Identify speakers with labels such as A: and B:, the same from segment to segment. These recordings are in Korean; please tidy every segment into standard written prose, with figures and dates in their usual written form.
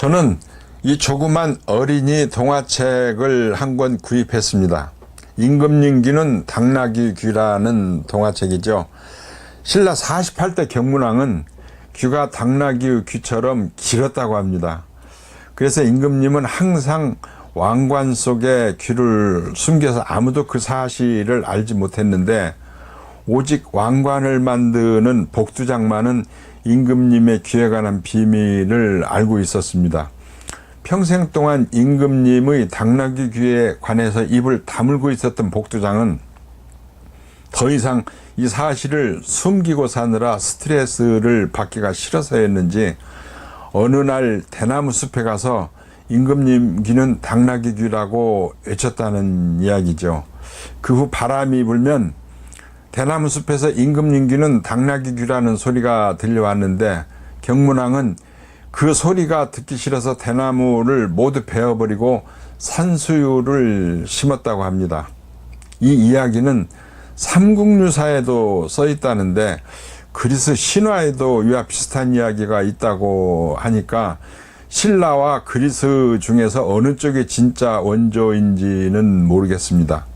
A: 저는 이 조그만 어린이 동화책을 한 권 구입했습니다. 임금님 귀는 당나귀 귀라는 동화책이죠. 신라 48대 경문왕은 귀가 당나귀 귀처럼 길었다고 합니다. 그래서 임금님은 항상 왕관 속에 귀를 숨겨서 아무도 그 사실을 알지 못했는데, 오직 왕관을 만드는 복두장만은 임금님의 귀에 관한 비밀을 알고 있었습니다. 평생 동안 임금님의 당나귀 귀에 관해서 입을 다물고 있었던 복두장은 더 이상 이 사실을 숨기고 사느라 스트레스를 받기가 싫어서였는지 어느 날 대나무 숲에 가서 임금님 귀는 당나귀 귀라고 외쳤다는 이야기죠. 그 후 바람이 불면 대나무 숲에서 임금님 귀는 당나귀 귀라는 소리가 들려왔는데, 경문왕은 그 소리가 듣기 싫어서 대나무를 모두 베어버리고 산수유를 심었다고 합니다. 이 이야기는 삼국유사에도 써 있다는데, 그리스 신화에도 이와 비슷한 이야기가 있다고 하니까 신라와 그리스 중에서 어느 쪽이 진짜 원조인지는 모르겠습니다.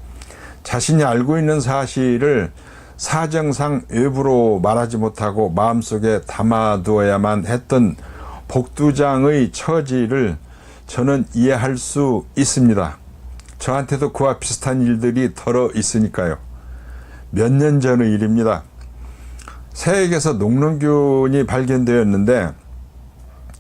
A: 자신이 알고 있는 사실을 사정상 외부로 말하지 못하고 마음속에 담아두어야만 했던 복두장의 처지를 저는 이해할 수 있습니다. 저한테도 그와 비슷한 일들이 덜어 있으니까요. 몇 년 전의 일입니다. 서역에서 녹농균이 발견되었는데,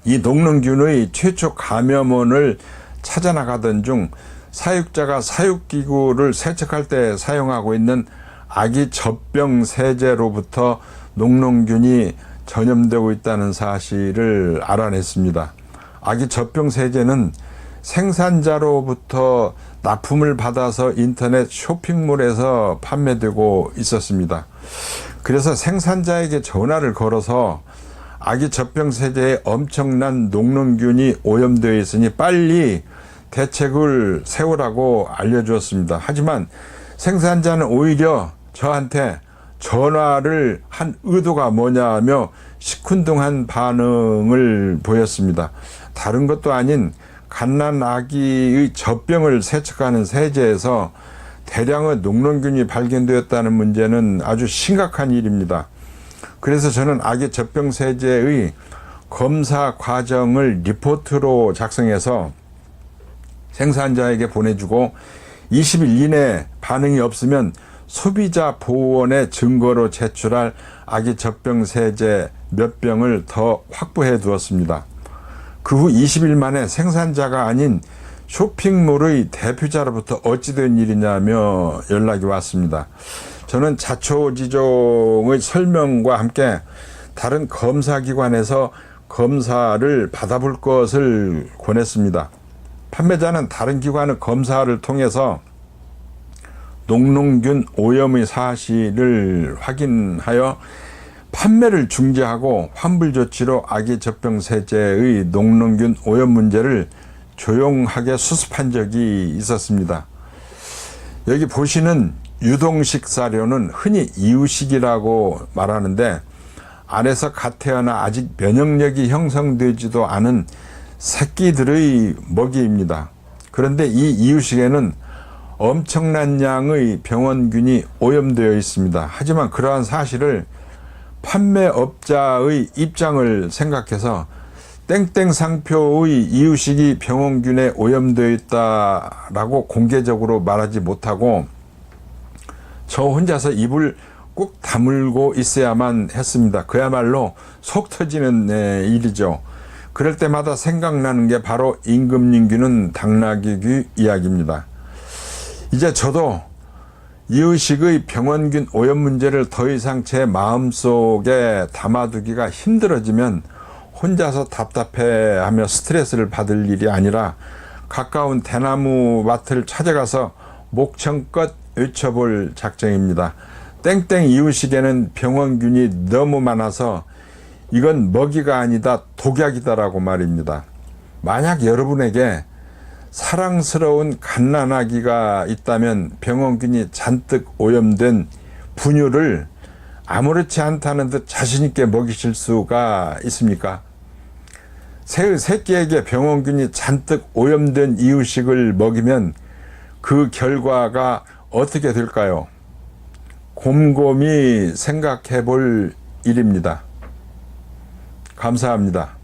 A: 이 녹농균의 최초 감염원을 찾아나가던 중 사육자가 사육기구를 세척할 때 사용하고 있는 아기 젖병 세제로부터 녹농균이 전염되고 있다는 사실을 알아냈습니다. 아기 젖병 세제는 생산자로부터 납품을 받아서 인터넷 쇼핑몰에서 판매되고 있었습니다. 그래서 생산자에게 전화를 걸어서 아기 젖병 세제에 엄청난 녹농균이 오염되어 있으니 빨리 대책을 세우라고 알려주었습니다. 하지만 생산자는 오히려 저한테 전화를 한 의도가 뭐냐며 시큰둥한 반응을 보였습니다. 다른 것도 아닌 갓난 아기의 젖병을 세척하는 세제에서 대량의 녹농균이 발견되었다는 문제는 아주 심각한 일입니다. 그래서 저는 아기 젖병 세제의 검사 과정을 리포트로 작성해서 생산자에게 보내주고 20일 이내 반응이 없으면 소비자 보호원에 증거로 제출할 아기 젖병 세제 몇 병을 더 확보해 두었습니다. 그 후 20일 만에 생산자가 아닌 쇼핑몰의 대표자로부터 어찌된 일이냐며 연락이 왔습니다. 저는 자초지종의 설명과 함께 다른 검사기관에서 검사를 받아볼 것을 권했습니다. 판매자는 다른 기관의 검사를 통해서 녹농균 오염의 사실을 확인하여 판매를 중지하고 환불 조치로 아기 젖병 세제의 녹농균 오염 문제를 조용하게 수습한 적이 있었습니다. 여기 보시는 유동식 사료는 흔히 이유식이라고 말하는데, 알에서 갓 태어나 아직 면역력이 형성되지도 않은 새끼들의 먹이입니다. 그런데 이 이유식에는 엄청난 양의 병원균이 오염되어 있습니다. 하지만 그러한 사실을 판매업자의 입장을 생각해서 땡땡 상표의 이유식이 병원균에 오염되어 있다라고 공개적으로 말하지 못하고 저 혼자서 입을 꾹 다물고 있어야만 했습니다. 그야말로 속 터지는 일이죠. 그럴 때마다 생각나는 게 바로 임금님 귀는 당나귀 귀 이야기입니다. 이제 저도 이유식의 병원균 오염 문제를 더 이상 제 마음속에 담아두기가 힘들어지면 혼자서 답답해하며 스트레스를 받을 일이 아니라 가까운 대나무 밭을 찾아가서 목청껏 외쳐볼 작정입니다. 땡땡 이유식에는 병원균이 너무 많아서 이건 먹이가 아니다 독약이다라고 말입니다. 만약 여러분에게 사랑스러운 갓난아기가 있다면 병원균이 잔뜩 오염된 분유를 아무렇지 않다는 듯 자신 있게 먹이실 수가 있습니까? 새의 새끼에게 병원균이 잔뜩 오염된 이유식을 먹이면 그 결과가 어떻게 될까요? 곰곰이 생각해 볼 일입니다. 감사합니다.